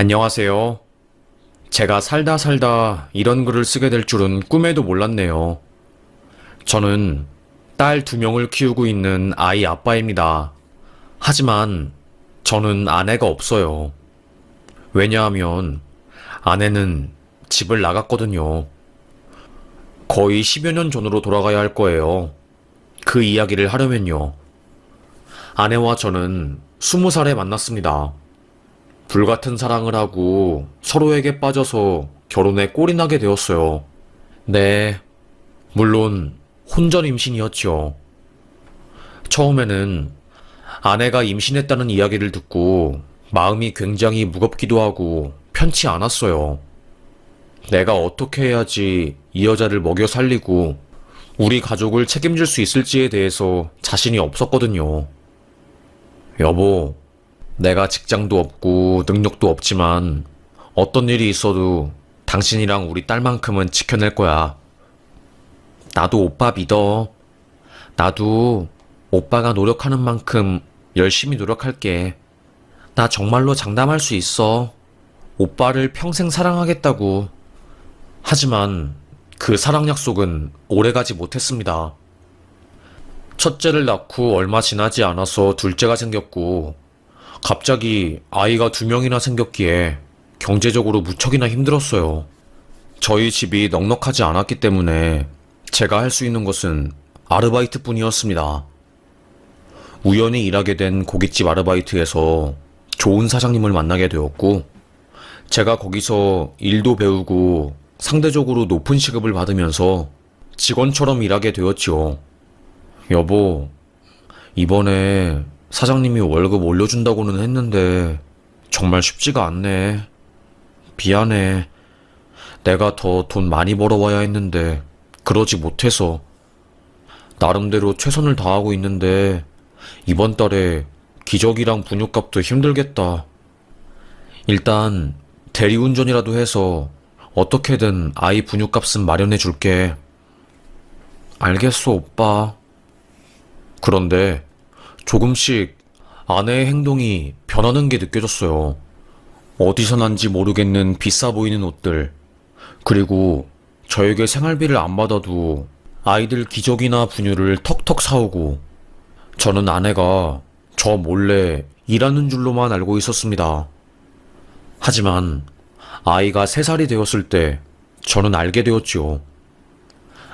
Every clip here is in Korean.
안녕하세요. 제가 살다 살다 이런 글을 쓰게 될 줄은 꿈에도 몰랐네요. 저는 딸 2명을 키우고 있는 아이 아빠입니다. 하지만 저는 아내가 없어요. 왜냐하면 아내는 집을 나갔거든요. 거의 10여 년 전으로 돌아가야 할 거예요. 그 이야기를 하려면요. 아내와 저는 20살에 만났습니다. 불같은 사랑을 하고 서로에게 빠져서 결혼에 꼴이 나게 되었어요. 네, 물론 혼전 임신이었죠. 처음에는 아내가 임신했다는 이야기를 듣고 마음이 굉장히 무겁기도 하고 편치 않았어요. 내가 어떻게 해야지 이 여자를 먹여 살리고 우리 가족을 책임질 수 있을지에 대해서 자신이 없었거든요. 여보, 내가 직장도 없고 능력도 없지만 어떤 일이 있어도 당신이랑 우리 딸만큼은 지켜낼 거야. 나도 오빠 믿어. 나도 오빠가 노력하는 만큼 열심히 노력할게. 나 정말로 장담할 수 있어. 오빠를 평생 사랑하겠다고. 하지만 그 사랑 약속은 오래가지 못했습니다. 첫째를 낳고 얼마 지나지 않아서 둘째가 생겼고, 갑자기 아이가 2명이나 생겼기에 경제적으로 무척이나 힘들었어요. 저희 집이 넉넉하지 않았기 때문에 제가 할 수 있는 것은 아르바이트 뿐이었습니다. 우연히 일하게 된 고깃집 아르바이트에서 좋은 사장님을 만나게 되었고, 제가 거기서 일도 배우고 상대적으로 높은 시급을 받으면서 직원처럼 일하게 되었지요. 여보, 이번에 사장님이 월급 올려준다고는 했는데 정말 쉽지가 않네. 미안해. 내가 더 돈 많이 벌어와야 했는데 그러지 못해서. 나름대로 최선을 다하고 있는데 이번 달에 기저귀랑 분유값도 힘들겠다. 일단 대리운전이라도 해서 어떻게든 아이 분유값은 마련해 줄게. 알겠어, 오빠. 그런데 조금씩 아내의 행동이 변하는 게 느껴졌어요. 어디서 난지 모르겠는 비싸 보이는 옷들, 그리고 저에게 생활비를 안 받아도 아이들 기저귀나 분유를 턱턱 사오고, 저는 아내가 저 몰래 일하는 줄로만 알고 있었습니다. 하지만 아이가 3살이 되었을 때 저는 알게 되었지요.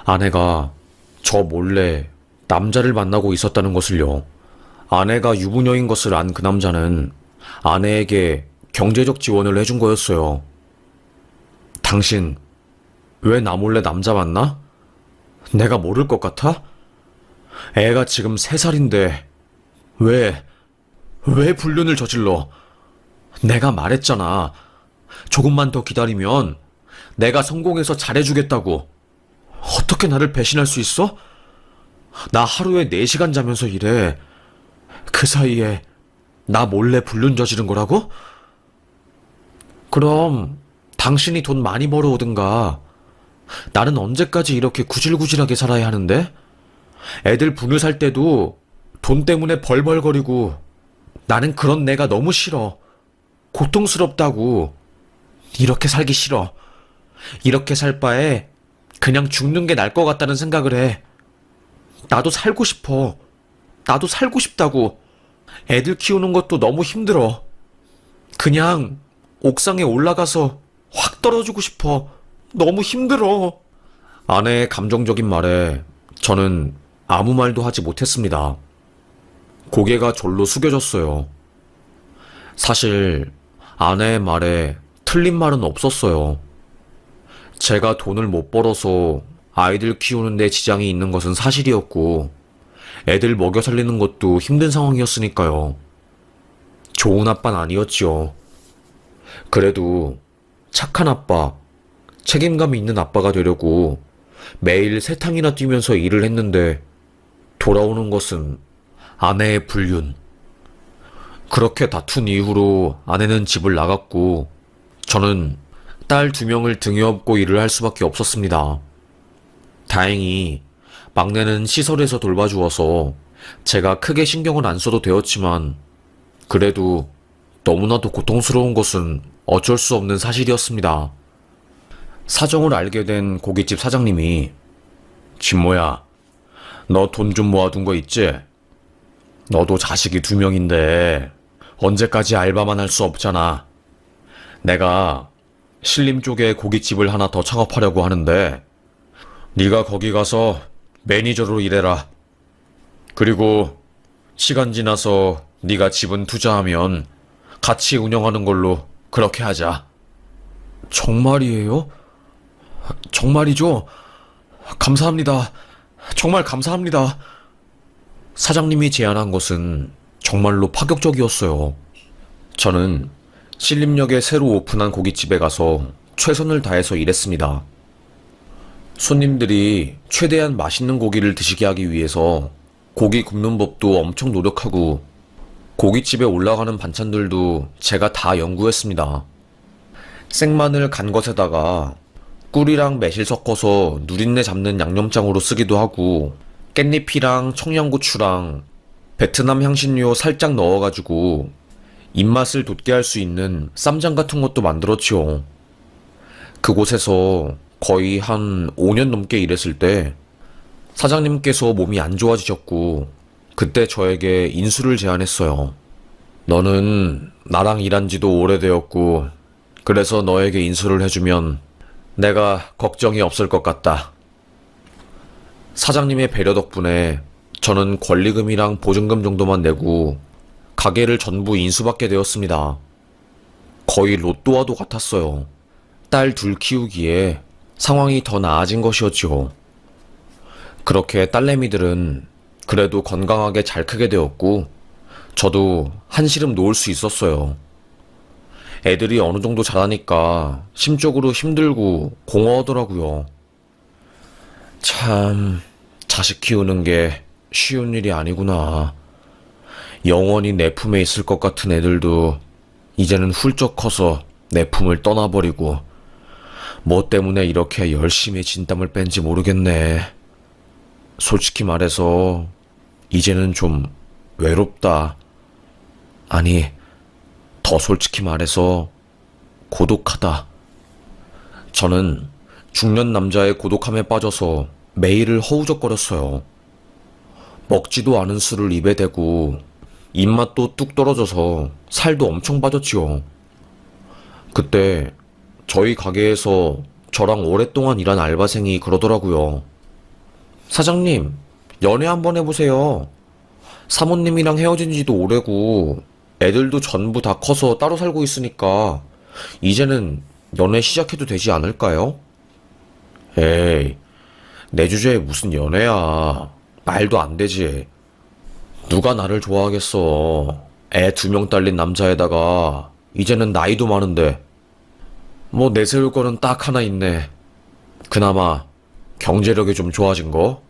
아내가 저 몰래 남자를 만나고 있었다는 것을요. 아내가 유부녀인 것을 안 그 남자는 아내에게 경제적 지원을 해준 거였어요. 당신, 왜 나 몰래 남자 만나? 내가 모를 것 같아? 애가 지금 3살인데, 왜 불륜을 저질러? 내가 말했잖아. 조금만 더 기다리면 내가 성공해서 잘해주겠다고. 어떻게 나를 배신할 수 있어? 나 하루에 4시간 자면서 일해. 그 사이에 나 몰래 불륜 저지른 거라고? 그럼 당신이 돈 많이 벌어오든가. 나는 언제까지 이렇게 구질구질하게 살아야 하는데? 애들 분유 살 때도 돈 때문에 벌벌거리고. 나는 그런 내가 너무 싫어. 고통스럽다고. 이렇게 살기 싫어. 이렇게 살 바에 그냥 죽는 게 나을 것 같다는 생각을 해. 나도 살고 싶어. 나도 살고 싶다고. 애들 키우는 것도 너무 힘들어. 그냥 옥상에 올라가서 확 떨어지고 싶어. 너무 힘들어. 아내의 감정적인 말에 저는 아무 말도 하지 못했습니다. 고개가 절로 숙여졌어요. 사실 아내의 말에 틀린 말은 없었어요. 제가 돈을 못 벌어서 아이들 키우는데 지장이 있는 것은 사실이었고, 애들 먹여 살리는 것도 힘든 상황이었으니까요. 좋은 아빠는 아니었지요. 그래도 착한 아빠, 책임감이 있는 아빠가 되려고 매일 3탕이나 뛰면서 일을 했는데 돌아오는 것은 아내의 불륜. 그렇게 다툰 이후로 아내는 집을 나갔고, 저는 딸 2명을 등에 업고 일을 할 수밖에 없었습니다. 다행히 막내는 시설에서 돌봐주어서 제가 크게 신경을 안 써도 되었지만, 그래도 너무나도 고통스러운 것은 어쩔 수 없는 사실이었습니다. 사정을 알게 된 고깃집 사장님이 진모야, 너 돈 좀 모아둔 거 있지? 너도 자식이 2명인데 언제까지 알바만 할 수 없잖아. 내가 신림 쪽에 고깃집을 하나 더 창업하려고 하는데 네가 거기 가서 매니저로 일해라. 그리고 시간 지나서 네가 지분 투자하면 같이 운영하는 걸로 그렇게 하자. 정말이에요? 정말이죠? 감사합니다. 정말 감사합니다. 사장님이 제안한 것은 정말로 파격적이었어요. 저는 신림역에 새로 오픈한 고깃집에 가서 최선을 다해서 일했습니다. 손님들이 최대한 맛있는 고기를 드시게 하기 위해서 고기 굽는 법도 엄청 노력하고 고깃집에 올라가는 반찬들도 제가 다 연구했습니다. 생마늘 간 것에다가 꿀이랑 매실 섞어서 누린내 잡는 양념장으로 쓰기도 하고 깻잎이랑 청양고추랑 베트남 향신료 살짝 넣어가지고 입맛을 돋게 할 수 있는 쌈장 같은 것도 만들었지요. 그곳에서 거의 한 5년 넘게 일했을 때 사장님께서 몸이 안 좋아지셨고 그때 저에게 인수를 제안했어요. 너는 나랑 일한 지도 오래되었고 그래서 너에게 인수를 해주면 내가 걱정이 없을 것 같다. 사장님의 배려 덕분에 저는 권리금이랑 보증금 정도만 내고 가게를 전부 인수받게 되었습니다. 거의 로또와도 같았어요. 딸 둘 키우기에 상황이 더 나아진 것이었죠. 그렇게 딸내미들은 그래도 건강하게 잘 크게 되었고 저도 한시름 놓을 수 있었어요. 애들이 어느 정도 자라니까 심적으로 힘들고 공허하더라고요. 참, 자식 키우는 게 쉬운 일이 아니구나. 영원히 내 품에 있을 것 같은 애들도 이제는 훌쩍 커서 내 품을 떠나버리고 뭐 때문에 이렇게 열심히 진땀을 뺀지 모르겠네. 솔직히 말해서 이제는 좀 외롭다. 아니, 더 솔직히 말해서 고독하다. 저는 중년 남자의 고독함에 빠져서 매일을 허우적거렸어요. 먹지도 않은 술을 입에 대고 입맛도 뚝 떨어져서 살도 엄청 빠졌지요. 그때 저희 가게에서 저랑 오랫동안 일한 알바생이 그러더라고요. 사장님, 연애 한번 해보세요. 사모님이랑 헤어진 지도 오래고 애들도 전부 다 커서 따로 살고 있으니까 이제는 연애 시작해도 되지 않을까요? 에이, 내 주제에 무슨 연애야. 말도 안 되지. 누가 나를 좋아하겠어. 애 2명 딸린 남자에다가 이제는 나이도 많은데. 뭐 내세울 거는 딱 하나 있네. 그나마 경제력이 좀 좋아진 거?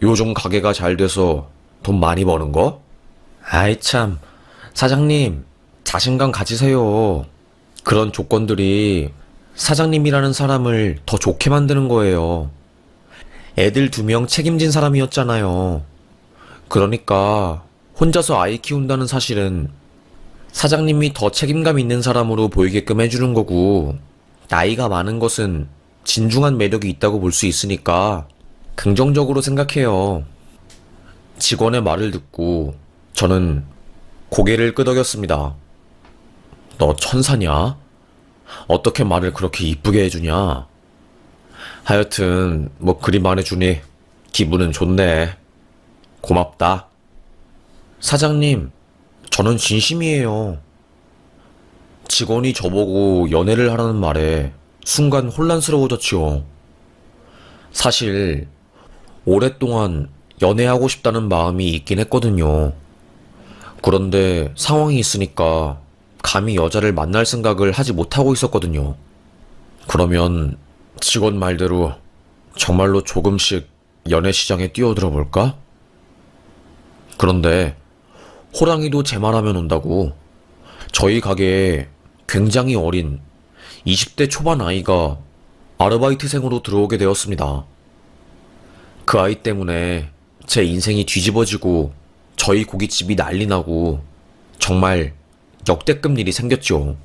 요즘 가게가 잘 돼서 돈 많이 버는 거? 아이 참, 사장님, 자신감 가지세요. 그런 조건들이 사장님이라는 사람을 더 좋게 만드는 거예요. 애들 2명 책임진 사람이었잖아요. 그러니까 혼자서 아이 키운다는 사실은 사장님이 더 책임감 있는 사람으로 보이게끔 해주는 거고, 나이가 많은 것은 진중한 매력이 있다고 볼 수 있으니까 긍정적으로 생각해요. 직원의 말을 듣고 저는 고개를 끄덕였습니다. 너 천사냐? 어떻게 말을 그렇게 이쁘게 해주냐? 하여튼 뭐 그리 말해주니 기분은 좋네. 고맙다. 사장님, 저는 진심이에요. 직원이 저보고 연애를 하라는 말에 순간 혼란스러워졌지요. 사실 오랫동안 연애하고 싶다는 마음이 있긴 했거든요. 그런데 상황이 있으니까 감히 여자를 만날 생각을 하지 못하고 있었거든요. 그러면 직원 말대로 정말로 조금씩 연애 시장에 뛰어들어 볼까? 그런데 호랑이도 제 말하면 온다고 저희 가게에 굉장히 어린 20대 초반 아이가 아르바이트생으로 들어오게 되었습니다. 그 아이 때문에 제 인생이 뒤집어지고 저희 고깃집이 난리 나고 정말 역대급 일이 생겼죠.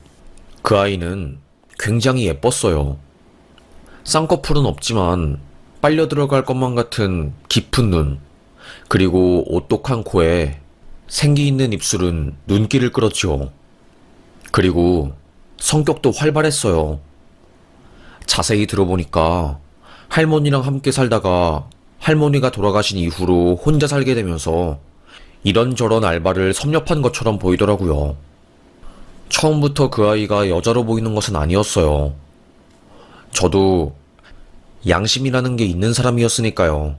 그 아이는 굉장히 예뻤어요. 쌍꺼풀은 없지만 빨려 들어갈 것만 같은 깊은 눈, 그리고 오똑한 코에 생기 있는 입술은 눈길을 끌었지요. 그리고 성격도 활발했어요. 자세히 들어보니까 할머니랑 함께 살다가 할머니가 돌아가신 이후로 혼자 살게 되면서 이런저런 알바를 섭렵한 것처럼 보이더라고요. 처음부터 그 아이가 여자로 보이는 것은 아니었어요. 저도 양심이라는 게 있는 사람이었으니까요.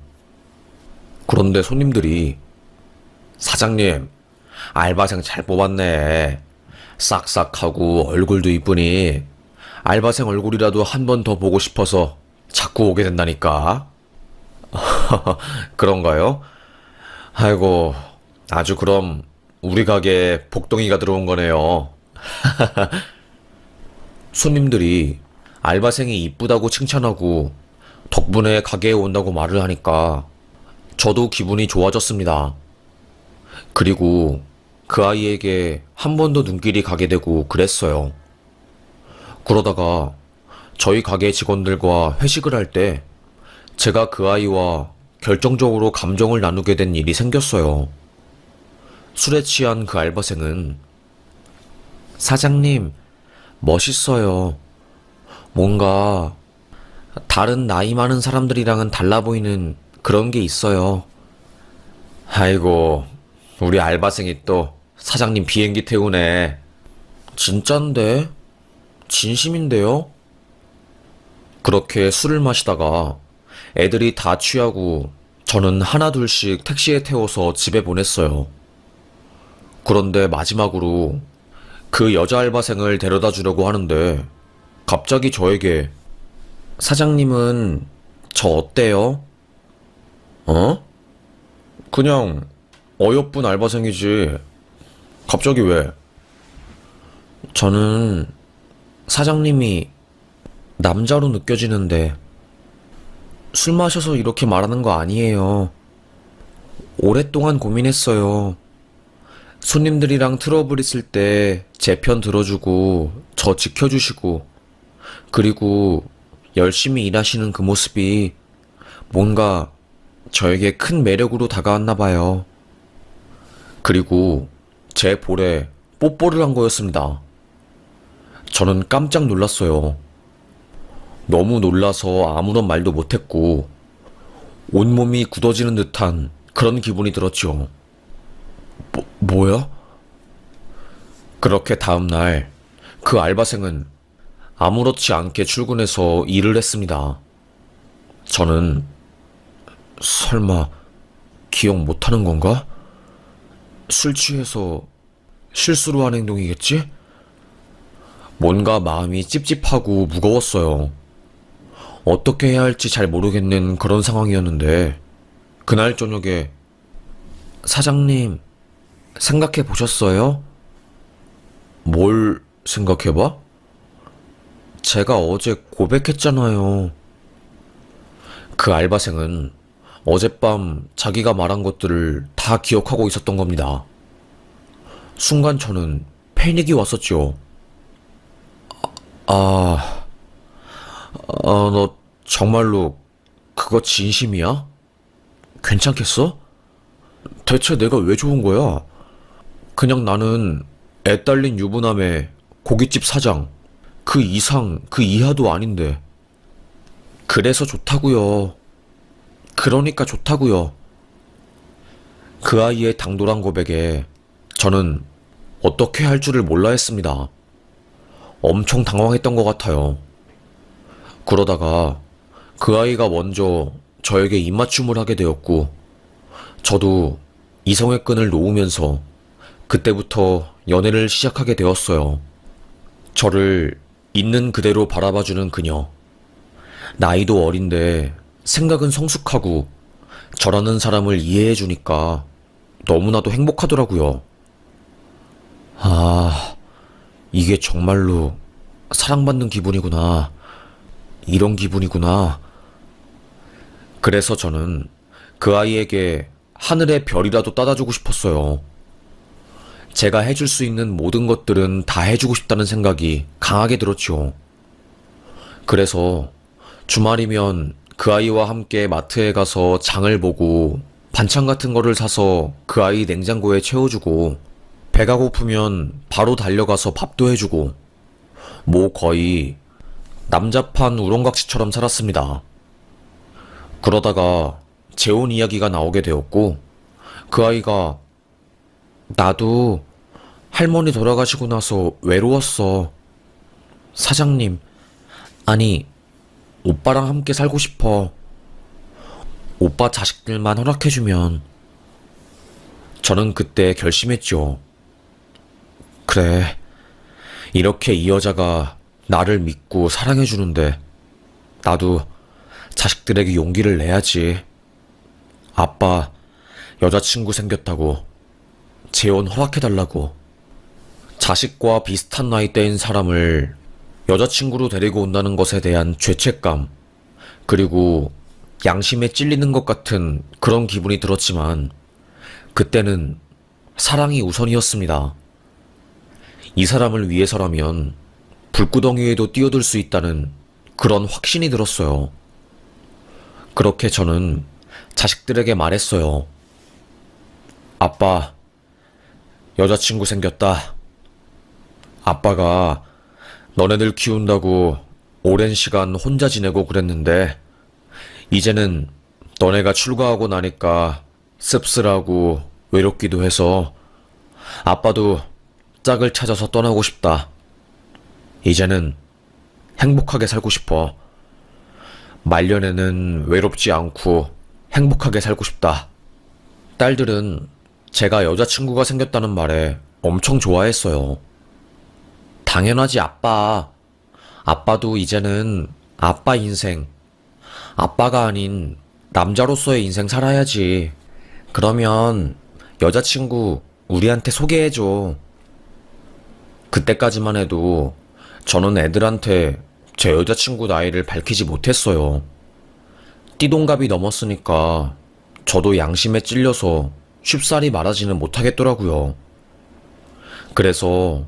그런데 손님들이 사장님, 알바생 잘 뽑았네. 싹싹하고 얼굴도 이쁘니 알바생 얼굴이라도 한 번 더 보고 싶어서 자꾸 오게 된다니까. 그런가요? 아이고, 아주 그럼 우리 가게에 복덩이가 들어온 거네요. 손님들이 알바생이 이쁘다고 칭찬하고 덕분에 가게에 온다고 말을 하니까 저도 기분이 좋아졌습니다. 그리고 그 아이에게 한 번 더 눈길이 가게 되고 그랬어요. 그러다가 저희 가게 직원들과 회식을 할 때 제가 그 아이와 결정적으로 감정을 나누게 된 일이 생겼어요. 술에 취한 그 알바생은 사장님, 멋있어요. 뭔가 다른 나이 많은 사람들이랑은 달라 보이는 그런 게 있어요. 아이고, 우리 알바생이 또 사장님 비행기 태우네. 진짠데? 진심인데요? 그렇게 술을 마시다가 애들이 다 취하고 저는 하나둘씩 택시에 태워서 집에 보냈어요. 그런데 마지막으로 그 여자 알바생을 데려다 주려고 하는데 갑자기 저에게 사장님은 저 어때요? 어? 그냥 어여쁜 알바생이지. 갑자기 왜? 저는 사장님이 남자로 느껴지는데 술 마셔서 이렇게 말하는 거 아니에요. 오랫동안 고민했어요. 손님들이랑 트러블 있을 때 제 편 들어주고 저 지켜주시고 그리고 열심히 일하시는 그 모습이 뭔가 저에게 큰 매력으로 다가왔나 봐요. 그리고 제 볼에 뽀뽀를 한 거였습니다. 저는 깜짝 놀랐어요. 너무 놀라서 아무런 말도 못했고 온몸이 굳어지는 듯한 그런 기분이 들었죠. 뭐야? 그렇게 다음날 그 알바생은 아무렇지 않게 출근해서 일을 했습니다. 저는 설마 기억 못하는 건가? 술 취해서 실수로 한 행동이겠지? 뭔가 마음이 찝찝하고 무거웠어요. 어떻게 해야 할지 잘 모르겠는 그런 상황이었는데 그날 저녁에 사장님 생각해 보셨어요? 뭘 생각해봐? 제가 어제 고백했잖아요. 그 알바생은 어젯밤 자기가 말한 것들을 다 기억하고 있었던 겁니다. 순간 저는 패닉이 왔었죠. 아, 너 정말로 그거 진심이야? 괜찮겠어? 대체 내가 왜 좋은 거야? 그냥 나는 애 딸린 유부남의 고깃집 사장, 그 이상, 그 이하도 아닌데. 그래서 좋다고요. 그러니까 좋다고요. 그 아이의 당돌한 고백에 저는 어떻게 할 줄을 몰라 했습니다. 엄청 당황했던 것 같아요. 그러다가 그 아이가 먼저 저에게 입맞춤을 하게 되었고, 저도 이성의 끈을 놓으면서 그때부터 연애를 시작하게 되었어요. 저를 있는 그대로 바라봐주는 그녀. 나이도 어린데 생각은 성숙하고 저라는 사람을 이해해주니까 너무나도 행복하더라고요. 아, 이게 정말로 사랑받는 기분이구나. 이런 기분이구나. 그래서 저는 그 아이에게 하늘의 별이라도 따다주고 싶었어요. 제가 해줄 수 있는 모든 것들은 다 해주고 싶다는 생각이 강하게 들었죠. 그래서 주말이면 그 아이와 함께 마트에 가서 장을 보고 반찬 같은 거를 사서 그 아이 냉장고에 채워주고 배가 고프면 바로 달려가서 밥도 해주고 뭐 거의 남자판 우렁각시처럼 살았습니다. 그러다가 재혼 이야기가 나오게 되었고 그 아이가 나도 할머니 돌아가시고 나서 외로웠어. 사장님, 아니, 오빠랑 함께 살고 싶어. 오빠 자식들만 허락해주면. 저는 그때 결심했죠. 그래, 이렇게 이 여자가 나를 믿고 사랑해주는데 나도 자식들에게 용기를 내야지. 아빠, 여자친구 생겼다고 재혼 허락해달라고. 자식과 비슷한 나이대인 사람을 여자친구로 데리고 온다는 것에 대한 죄책감, 그리고 양심에 찔리는 것 같은 그런 기분이 들었지만, 그때는 사랑이 우선이었습니다. 이 사람을 위해서라면 불구덩이에도 뛰어들 수 있다는 그런 확신이 들었어요. 그렇게 저는 자식들에게 말했어요. 아빠, 여자친구 생겼다. 아빠가 너네들 키운다고 오랜 시간 혼자 지내고 그랬는데 이제는 너네가 출가하고 나니까 씁쓸하고 외롭기도 해서 아빠도 짝을 찾아서 떠나고 싶다. 이제는 행복하게 살고 싶어. 말년에는 외롭지 않고 행복하게 살고 싶다. 딸들은 제가 여자친구가 생겼다는 말에 엄청 좋아했어요. 당연하지, 아빠. 아빠도 이제는 아빠 인생, 아빠가 아닌 남자로서의 인생 살아야지. 그러면 여자친구 우리한테 소개해줘. 그때까지만 해도 저는 애들한테 제 여자친구 나이를 밝히지 못했어요. 띠동갑이 넘었으니까 저도 양심에 찔려서 쉽사리 말하지는 못하겠더라고요. 그래서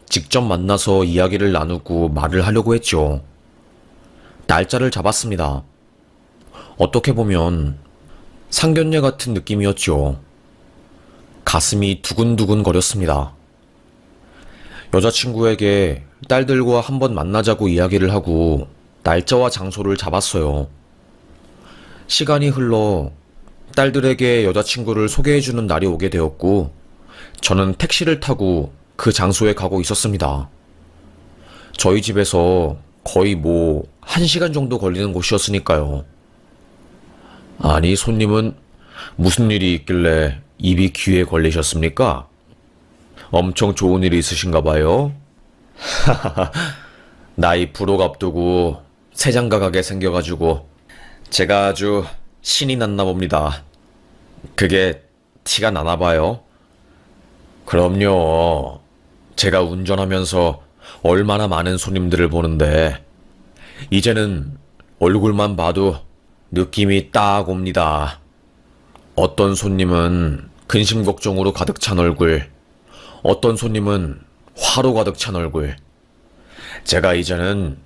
직접 만나서 이야기를 나누고 말을 하려고 했죠. 날짜를 잡았습니다. 어떻게 보면 상견례 같은 느낌이었죠. 가슴이 두근두근 거렸습니다. 여자친구에게 딸들과 한번 만나자고 이야기를 하고 날짜와 장소를 잡았어요. 시간이 흘러 딸들에게 여자친구를 소개해주는 날이 오게 되었고 저는 택시를 타고 그 장소에 가고 있었습니다. 저희 집에서 거의 1시간 정도 걸리는 곳이었으니까요. 아니, 손님은 무슨 일이 있길래 입이 귀에 걸리셨습니까? 엄청 좋은 일이 있으신가 봐요. 나이 불혹 앞두고 새장가가게 생겨가지고 제가 아주 신이 났나 봅니다. 그게 티가 나나 봐요. 그럼요. 제가 운전하면서 얼마나 많은 손님들을 보는데 이제는 얼굴만 봐도 느낌이 딱 옵니다. 어떤 손님은 근심 걱정으로 가득 찬 얼굴, 어떤 손님은 화로 가득 찬 얼굴. 제가 이제는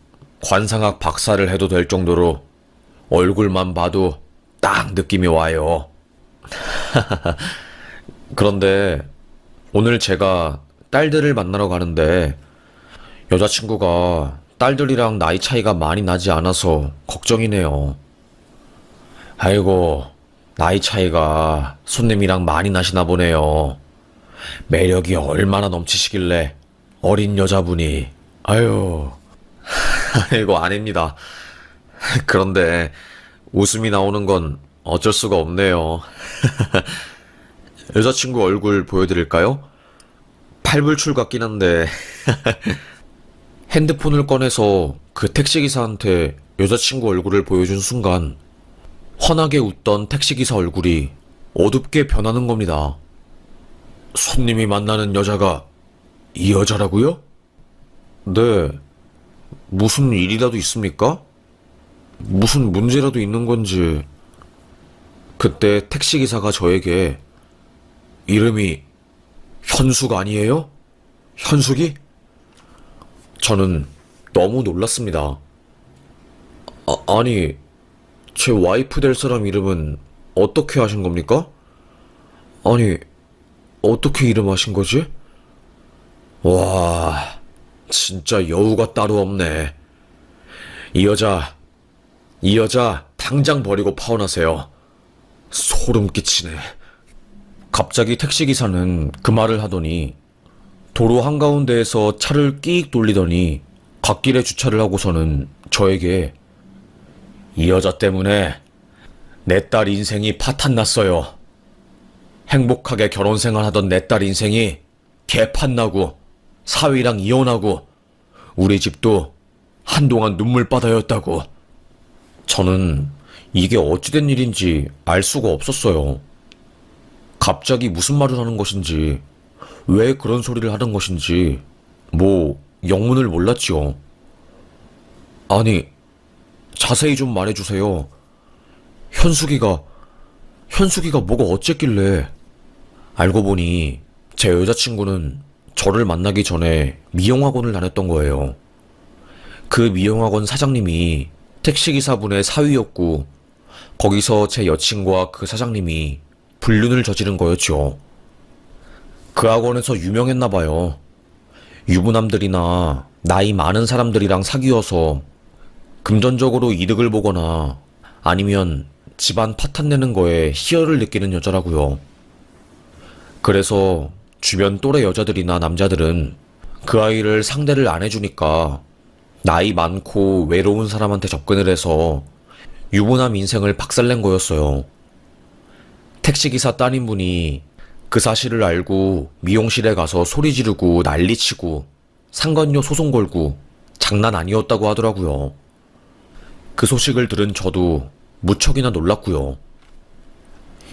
관상학 박사를 해도 될 정도로 얼굴만 봐도 딱 느낌이 와요. 그런데 오늘 제가 딸들을 만나러 가는데 여자친구가 딸들이랑 나이 차이가 많이 나지 않아서 걱정이네요. 아이고, 나이 차이가 손님이랑 많이 나시나 보네요. 매력이 얼마나 넘치시길래 어린 여자분이. 아유, 이거 아닙니다. 그런데 웃음이 나오는 건 어쩔 수가 없네요. 여자친구 얼굴 보여드릴까요? 팔불출 같긴 한데. 핸드폰을 꺼내서 그 택시기사한테 여자친구 얼굴을 보여준 순간 환하게 웃던 택시기사 얼굴이 어둡게 변하는 겁니다. 손님이 만나는 여자가 이 여자라고요? 네. 무슨 일이라도 있습니까? 무슨 문제라도 있는 건지. 그때 택시기사가 저에게 이름이 현숙 아니에요? 현숙이? 저는 너무 놀랐습니다. 아니, 제 와이프 될 사람 이름은 어떻게 하신 겁니까? 아니, 어떻게 이름하신 거지? 와, 진짜 여우가 따로 없네. 이 여자, 이 여자 당장 버리고 파혼하세요. 소름 끼치네. 갑자기 택시기사는 그 말을 하더니 도로 한가운데에서 차를 끼익 돌리더니 갓길에 주차를 하고서는 저에게 이 여자 때문에 내 딸 인생이 파탄났어요. 행복하게 결혼 생활하던 내 딸 인생이 개판나고 사위랑 이혼하고 우리 집도 한동안 눈물바다였다고. 저는 이게 어찌된 일인지 알 수가 없었어요. 갑자기 무슨 말을 하는 것인지, 왜 그런 소리를 하는 것인지, 영문을 몰랐지요. 아니, 자세히 좀 말해주세요. 현숙이가 뭐가 어쨌길래. 알고 보니 제 여자친구는 저를 만나기 전에 미용학원을 다녔던 거예요. 그 미용학원 사장님이 택시기사분의 사위였고, 거기서 제 여친과 그 사장님이 불륜을 저지른 거였죠. 그 학원에서 유명했나봐요. 유부남들이나 나이 많은 사람들이랑 사귀어서 금전적으로 이득을 보거나 아니면 집안 파탄 내는 거에 희열을 느끼는 여자라고요. 그래서 주변 또래 여자들이나 남자들은 그 아이를 상대를 안 해주니까 나이 많고 외로운 사람한테 접근을 해서 유부남 인생을 박살낸 거였어요. 택시기사 따님분이 그 사실을 알고 미용실에 가서 소리 지르고 난리치고 상간녀 소송 걸고 장난 아니었다고 하더라고요. 그 소식을 들은 저도 무척이나 놀랐고요.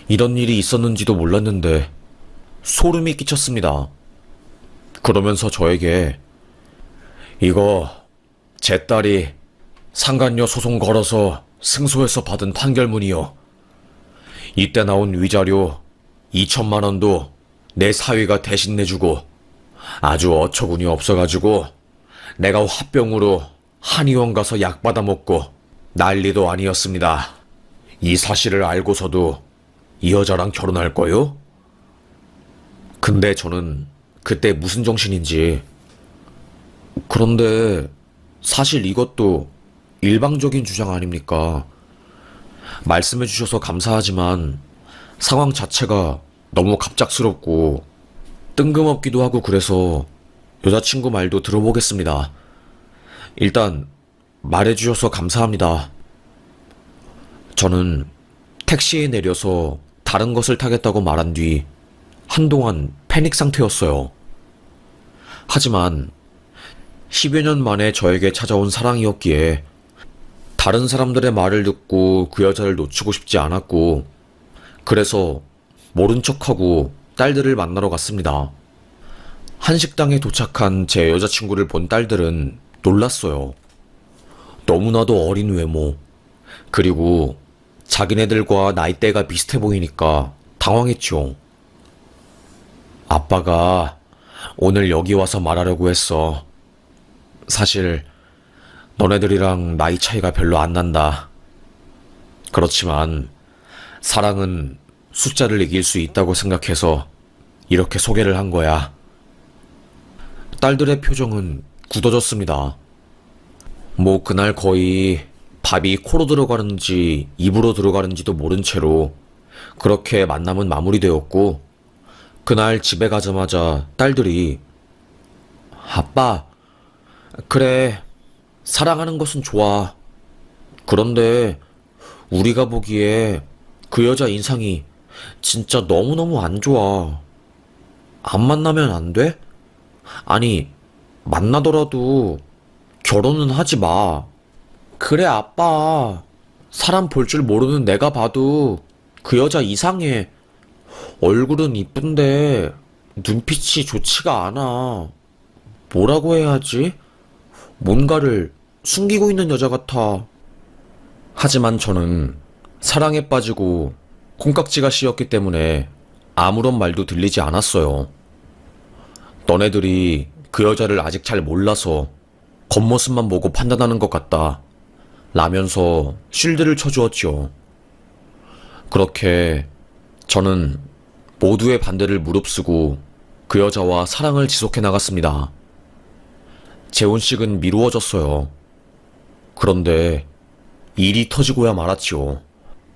이런 일이 있었는지도 몰랐는데 소름이 끼쳤습니다. 그러면서 저에게 이거 제 딸이 상간녀 소송 걸어서 승소해서 받은 판결문이요. 이때 나온 위자료 2천만 원도 내 사위가 대신 내주고 아주 어처구니 없어가지고 내가 화병으로 한의원 가서 약 받아 먹고 난리도 아니었습니다. 이 사실을 알고서도 이 여자랑 결혼할 거요? 근데 저는 그때 무슨 정신인지, 그런데 사실 이것도 일방적인 주장 아닙니까? 말씀해 주셔서 감사하지만 상황 자체가 너무 갑작스럽고 뜬금없기도 하고 그래서 여자친구 말도 들어보겠습니다. 일단 말해주셔서 감사합니다. 저는 택시에 내려서 다른 것을 타겠다고 말한 뒤 한동안 패닉 상태였어요. 하지만 10여 년 만에 저에게 찾아온 사랑이었기에 다른 사람들의 말을 듣고 그 여자를 놓치고 싶지 않았고, 그래서 모른 척하고 딸들을 만나러 갔습니다. 한식당에 도착한 제 여자친구를 본 딸들은 놀랐어요. 너무나도 어린 외모, 그리고 자기네들과 나이대가 비슷해 보이니까 당황했죠. 아빠가 오늘 여기 와서 말하려고 했어. 사실 너네들이랑 나이 차이가 별로 안 난다. 그렇지만 사랑은 숫자를 이길 수 있다고 생각해서 이렇게 소개를 한 거야. 딸들의 표정은 굳어졌습니다. 그날 거의 밥이 코로 들어가는지 입으로 들어가는지도 모른 채로 그렇게 만남은 마무리되었고, 그날 집에 가자마자 딸들이 아빠, 그래, 사랑하는 것은 좋아. 그런데 우리가 보기에 그 여자 인상이 진짜 너무너무 안 좋아. 안 만나면 안 돼? 아니, 만나더라도 결혼은 하지 마. 그래, 아빠. 사람 볼 줄 모르는 내가 봐도 그 여자 이상해. 얼굴은 이쁜데 눈빛이 좋지가 않아. 뭐라고 해야 하지? 뭔가를 숨기고 있는 여자 같아. 하지만 저는 사랑에 빠지고 콩깍지가 씌었기 때문에 아무런 말도 들리지 않았어요. 너네들이 그 여자를 아직 잘 몰라서 겉모습만 보고 판단하는 것 같다. 라면서 쉴드를 쳐주었지요. 그렇게 저는 모두의 반대를 무릅쓰고 그 여자와 사랑을 지속해 나갔습니다. 재혼식은 미루어졌어요. 그런데 일이 터지고야 말았지요.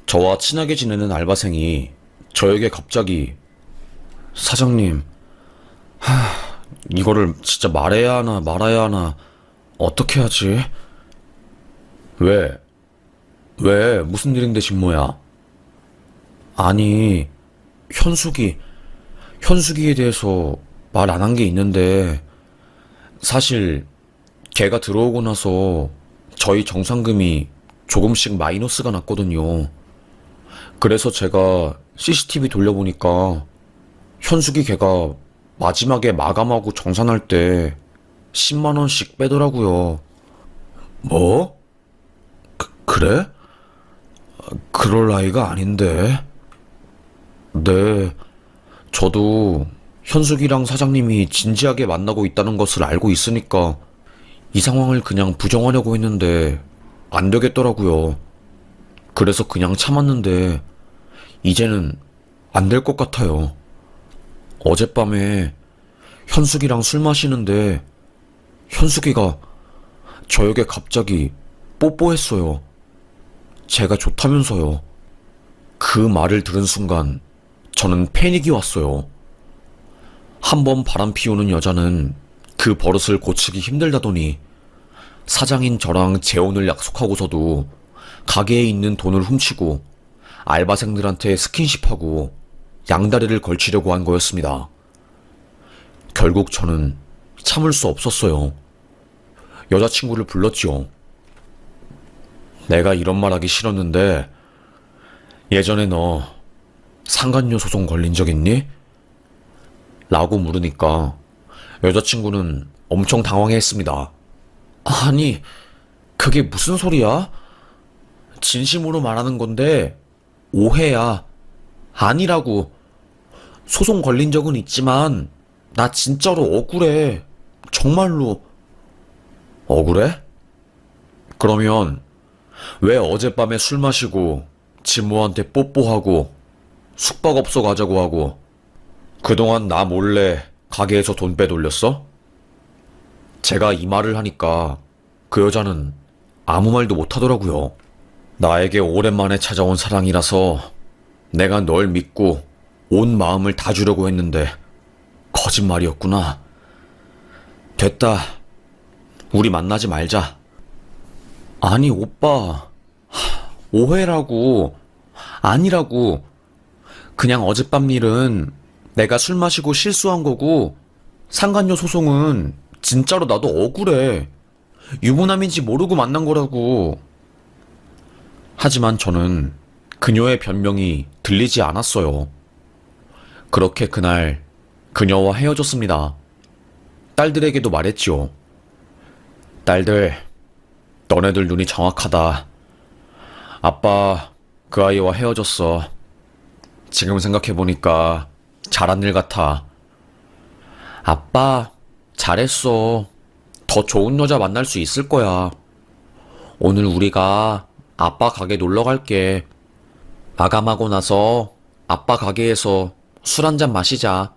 저와 친하게 지내는 알바생이 저에게 갑자기 사장님, 이거를 진짜 말해야 하나 말아야 하나 어떻게 하지? 왜? 왜? 무슨 일인데 진모야? 아니, 현숙이에 대해서 말 안 한 게 있는데 사실 걔가 들어오고 나서 저희 정상금이 조금씩 마이너스가 났거든요. 그래서 제가 CCTV 돌려보니까 현숙이 걔가 마지막에 마감하고 정산할 때 10만 원씩 빼더라고요. 뭐? 그래? 그럴 나이가 아닌데. 네, 저도 현숙이랑 사장님이 진지하게 만나고 있다는 것을 알고 있으니까 이 상황을 그냥 부정하려고 했는데 안 되겠더라고요. 그래서 그냥 참았는데 이제는 안 될 것 같아요. 어젯밤에 현숙이랑 술 마시는데 현숙이가 저에게 갑자기 뽀뽀했어요. 제가 좋다면서요. 그 말을 들은 순간 저는 패닉이 왔어요. 한번 바람 피우는 여자는 그 버릇을 고치기 힘들다더니 사장인 저랑 재혼을 약속하고서도 가게에 있는 돈을 훔치고 알바생들한테 스킨십하고 양다리를 걸치려고 한 거였습니다. 결국 저는 참을 수 없었어요. 여자친구를 불렀지요. 내가 이런 말 하기 싫었는데 예전에 너 상간녀 소송 걸린 적 있니? 라고 물으니까 여자친구는 엄청 당황했습니다. 아니, 그게 무슨 소리야? 진심으로 말하는 건데 오해야. 아니라고. 소송 걸린 적은 있지만 나 진짜로 억울해. 정말로. 억울해? 그러면 왜 어젯밤에 술 마시고 진모한테 뽀뽀하고 숙박업소 가자고 하고 그동안 나 몰래 가게에서 돈 빼돌렸어? 제가 이 말을 하니까 그 여자는 아무 말도 못하더라고요. 나에게 오랜만에 찾아온 사랑이라서 내가 널 믿고 온 마음을 다 주려고 했는데 거짓말이었구나. 됐다. 우리 만나지 말자. 아니, 오빠. 오해라고. 아니라고. 그냥 어젯밤 일은 내가 술 마시고 실수한 거고 상간녀 소송은 진짜로 나도 억울해. 유부남인지 모르고 만난 거라고. 하지만 저는 그녀의 변명이 들리지 않았어요. 그렇게 그날 그녀와 헤어졌습니다. 딸들에게도 말했지요. 딸들, 너네들 눈이 정확하다. 아빠 그 아이와 헤어졌어. 지금 생각해보니까 잘한 일 같아. 아빠, 잘했어. 더 좋은 여자 만날 수 있을 거야. 오늘 우리가 아빠 가게 놀러 갈게. 마감하고 나서 아빠 가게에서 술 한잔 마시자.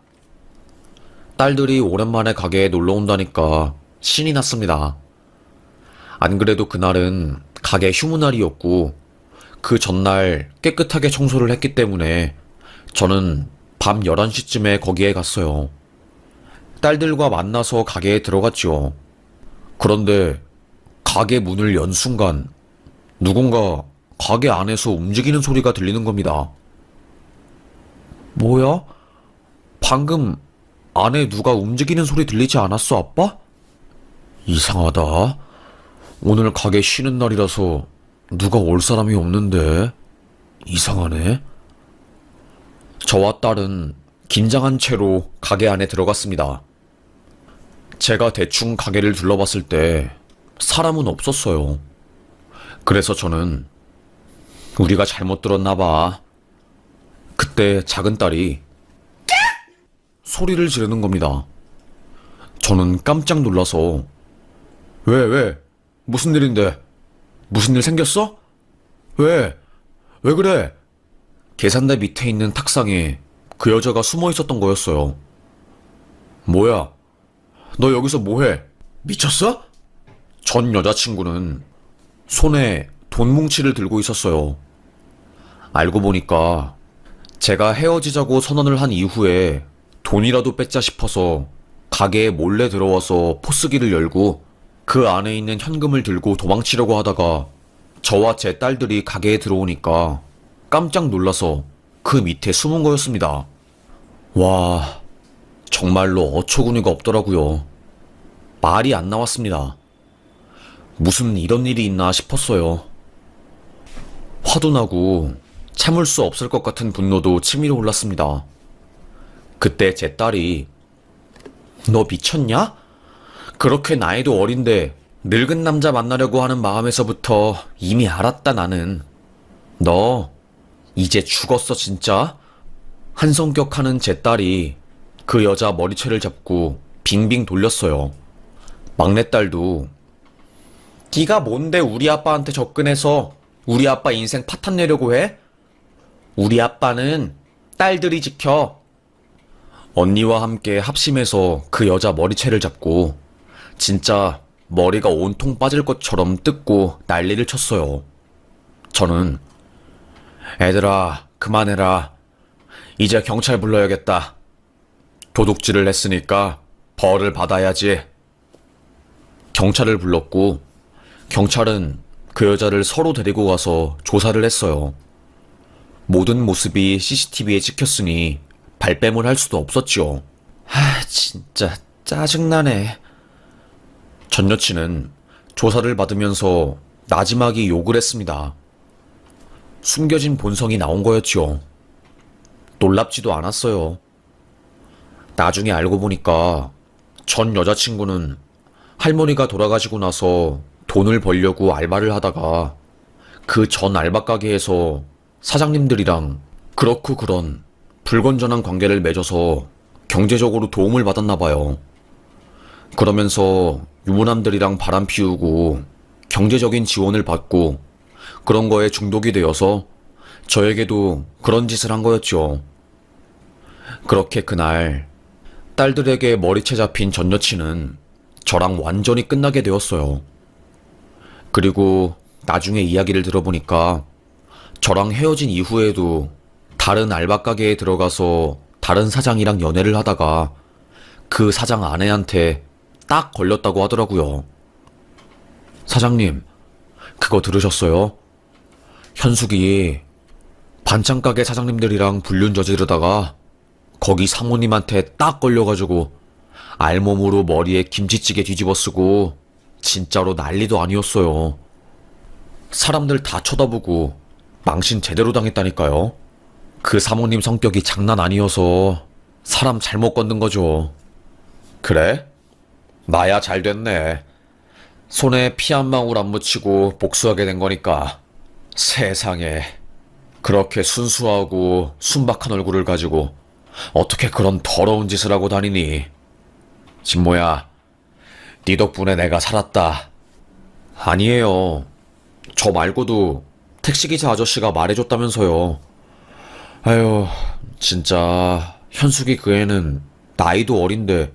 딸들이 오랜만에 가게에 놀러 온다니까 신이 났습니다. 안 그래도 그날은 가게 휴무날이었고 그 전날 깨끗하게 청소를 했기 때문에 저는 밤 11시쯤에 거기에 갔어요. 딸들과 만나서 가게에 들어갔지요. 그런데 가게 문을 연 순간 누군가 가게 안에서 움직이는 소리가 들리는 겁니다. 뭐야? 방금 안에 누가 움직이는 소리 들리지 않았어, 아빠? 이상하다. 오늘 가게 쉬는 날이라서 누가 올 사람이 없는데 이상하네. 저와 딸은 긴장한 채로 가게 안에 들어갔습니다. 제가 대충 가게를 둘러봤을 때 사람은 없었어요. 그래서 저는 우리가 잘못 들었나 봐. 그때 작은 딸이 소리를 지르는 겁니다. 저는 깜짝 놀라서 왜? 무슨 일인데? 무슨 일 생겼어? 왜? 왜 그래? 계산대 밑에 있는 탁상에 그 여자가 숨어 있었던 거였어요. 뭐야? 너 여기서 뭐해? 미쳤어? 전 여자친구는 손에 돈 뭉치를 들고 있었어요. 알고 보니까 제가 헤어지자고 선언을 한 이후에 돈이라도 뺏자 싶어서 가게에 몰래 들어와서 포스기를 열고 그 안에 있는 현금을 들고 도망치려고 하다가 저와 제 딸들이 가게에 들어오니까 깜짝 놀라서 그 밑에 숨은 거였습니다. 와, 정말로 어처구니가 없더라고요. 말이 안 나왔습니다. 무슨 이런 일이 있나 싶었어요. 화도 나고 참을 수 없을 것 같은 분노도 치밀어 올랐습니다. 그때 제 딸이 너 미쳤냐? 그렇게 나이도 어린데 늙은 남자 만나려고 하는 마음에서부터 이미 알았다 나는. 너 이제 죽었어 진짜? 한 성격하는 제 딸이 그 여자 머리채를 잡고 빙빙 돌렸어요. 막내딸도 네가 뭔데 우리 아빠한테 접근해서 우리 아빠 인생 파탄 내려고 해? 우리 아빠는 딸들이 지켜. 언니와 함께 합심해서 그 여자 머리채를 잡고 진짜 머리가 온통 빠질 것처럼 뜯고 난리를 쳤어요. 저는 애들아 그만해라. 이제 경찰 불러야겠다. 도둑질을 했으니까 벌을 받아야지. 경찰을 불렀고 경찰은 그 여자를 서로 데리고 가서 조사를 했어요. 모든 모습이 CCTV에 찍혔으니 발뺌을 할 수도 없었지요. 진짜 짜증나네. 전 여친은 조사를 받으면서 나지막이 욕을 했습니다. 숨겨진 본성이 나온 거였지요. 놀랍지도 않았어요. 나중에 알고 보니까 전 여자친구는 할머니가 돌아가시고 나서 돈을 벌려고 알바를 하다가 그 전 알바 가게에서 사장님들이랑 그렇고 그런 불건전한 관계를 맺어서 경제적으로 도움을 받았나 봐요. 그러면서 유부남들이랑 바람 피우고 경제적인 지원을 받고 그런 거에 중독이 되어서 저에게도 그런 짓을 한 거였죠. 그렇게 그날 딸들에게 머리채 잡힌 전 여친은 저랑 완전히 끝나게 되었어요. 그리고 나중에 이야기를 들어보니까 저랑 헤어진 이후에도 다른 알바 가게에 들어가서 다른 사장이랑 연애를 하다가 그 사장 아내한테 딱 걸렸다고 하더라고요. 사장님, 그거 들으셨어요? 현숙이 반찬 가게 사장님들이랑 불륜 저지르다가 거기 사모님한테 딱 걸려가지고 알몸으로 머리에 김치찌개 뒤집어 쓰고 진짜로 난리도 아니었어요. 사람들 다 쳐다보고 망신 제대로 당했다니까요. 그 사모님 성격이 장난 아니어서 사람 잘못 건든 거죠. 그래? 나야 잘 됐네. 손에 피 한 방울 안 묻히고 복수하게 된 거니까. 세상에. 그렇게 순수하고 순박한 얼굴을 가지고 어떻게 그런 더러운 짓을 하고 다니니? 진모야, 네 덕분에 내가 살았다. 아니에요. 저 말고도 택시기사 아저씨가 말해줬다면서요. 아유, 진짜 현숙이 그 애는 나이도 어린데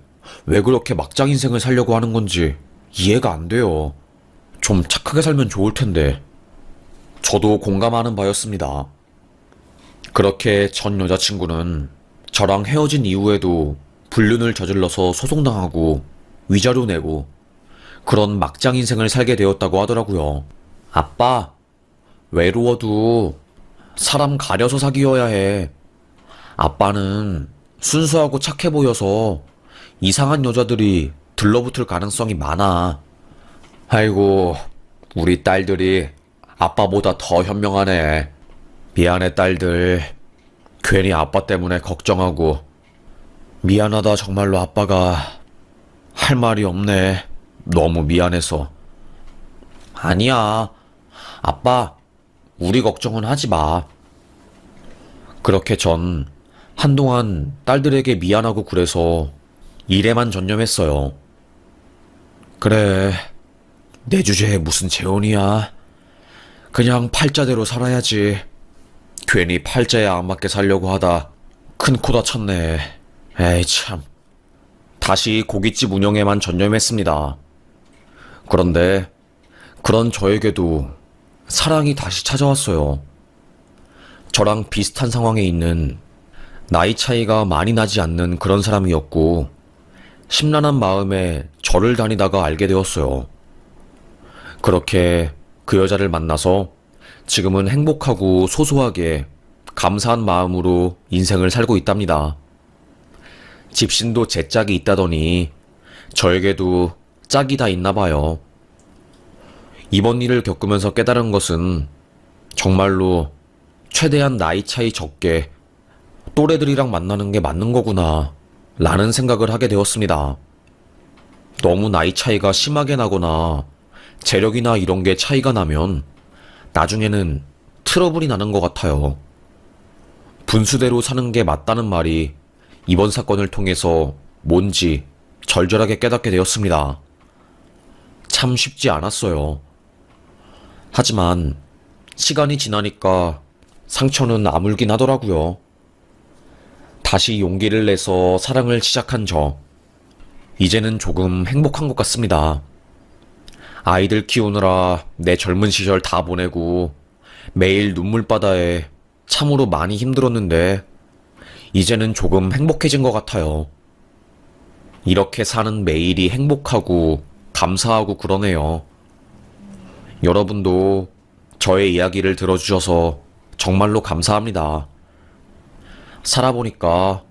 왜 그렇게 막장 인생을 살려고 하는 건지 이해가 안 돼요. 좀 착하게 살면 좋을 텐데. 저도 공감하는 바였습니다. 그렇게 전 여자친구는 저랑 헤어진 이후에도 불륜을 저질러서 소송당하고 위자료 내고 그런 막장 인생을 살게 되었다고 하더라고요. 아빠, 외로워도 사람 가려서 사귀어야 해. 아빠는 순수하고 착해 보여서 이상한 여자들이 들러붙을 가능성이 많아. 아이고, 우리 딸들이 아빠보다 더 현명하네. 미안해, 딸들. 괜히 아빠 때문에 걱정하고. 미안하다, 정말로 아빠가. 할 말이 없네. 너무 미안해서. 아니야. 아빠, 우리 걱정은 하지 마. 그렇게 전 한동안 딸들에게 미안하고 그래서 일에만 전념했어요. 그래, 내 주제에 무슨 재혼이야. 그냥 팔자대로 살아야지. 괜히 팔자에 안 맞게 살려고 하다 큰 코 다쳤네. 에이 참. 다시 고깃집 운영에만 전념했습니다. 그런데 그런 저에게도 사랑이 다시 찾아왔어요. 저랑 비슷한 상황에 있는 나이 차이가 많이 나지 않는 그런 사람이었고, 심란한 마음에 절을 다니다가 알게 되었어요. 그렇게 그 여자를 만나서 지금은 행복하고 소소하게 감사한 마음으로 인생을 살고 있답니다. 집신도 제 짝이 있다더니 저에게도 짝이 다 있나 봐요. 이번 일을 겪으면서 깨달은 것은 정말로 최대한 나이 차이 적게 또래들이랑 만나는 게 맞는 거구나 라는 생각을 하게 되었습니다. 너무 나이 차이가 심하게 나거나 재력이나 이런 게 차이가 나면 나중에는 트러블이 나는 것 같아요. 분수대로 사는 게 맞다는 말이 이번 사건을 통해서 뭔지 절절하게 깨닫게 되었습니다. 참 쉽지 않았어요. 하지만 시간이 지나니까 상처는 아물긴 하더라고요. 다시 용기를 내서 사랑을 시작한 저. 이제는 조금 행복한 것 같습니다. 아이들 키우느라 내 젊은 시절 다 보내고 매일 눈물바다에 참으로 많이 힘들었는데 이제는 조금 행복해진 것 같아요. 이렇게 사는 매일이 행복하고 감사하고 그러네요. 여러분도 저의 이야기를 들어주셔서 정말로 감사합니다. 살아보니까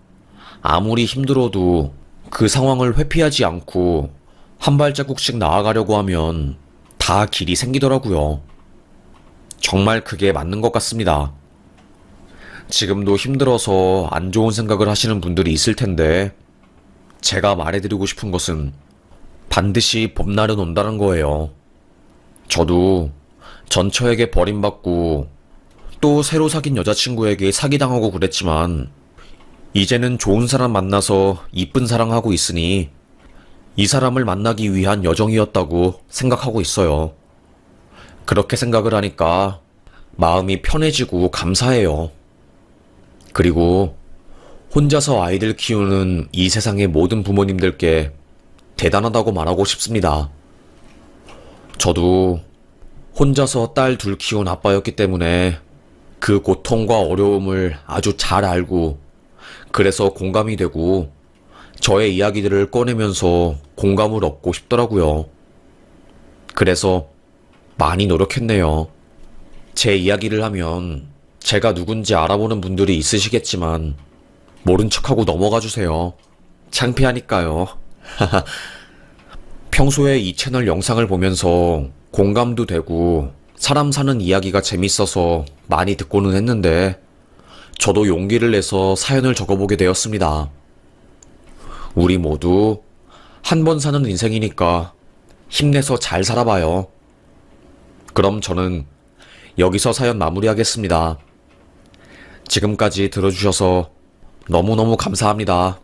아무리 힘들어도 그 상황을 회피하지 않고 한 발자국씩 나아가려고 하면 다 길이 생기더라고요. 정말 그게 맞는 것 같습니다. 지금도 힘들어서 안 좋은 생각을 하시는 분들이 있을 텐데, 제가 말해드리고 싶은 것은 반드시 봄날은 온다는 거예요. 저도 전처에게 버림받고 또 새로 사귄 여자친구에게 사기당하고 그랬지만, 이제는 좋은 사람 만나서 이쁜 사랑하고 있으니 이 사람을 만나기 위한 여정이었다고 생각하고 있어요. 그렇게 생각을 하니까 마음이 편해지고 감사해요. 그리고 혼자서 아이들 키우는 이 세상의 모든 부모님들께 대단하다고 말하고 싶습니다. 저도 혼자서 딸 둘 키운 아빠였기 때문에 그 고통과 어려움을 아주 잘 알고, 그래서 공감이 되고 저의 이야기들을 꺼내면서 공감을 얻고 싶더라고요. 그래서 많이 노력했네요. 제 이야기를 하면 제가 누군지 알아보는 분들이 있으시겠지만 모른 척하고 넘어가 주세요. 창피하니까요. 평소에 이 채널 영상을 보면서 공감도 되고 사람 사는 이야기가 재밌어서 많이 듣고는 했는데, 저도 용기를 내서 사연을 적어보게 되었습니다. 우리 모두 한 번 사는 인생이니까 힘내서 잘 살아봐요. 그럼 저는 여기서 사연 마무리하겠습니다. 지금까지 들어주셔서 너무너무 감사합니다.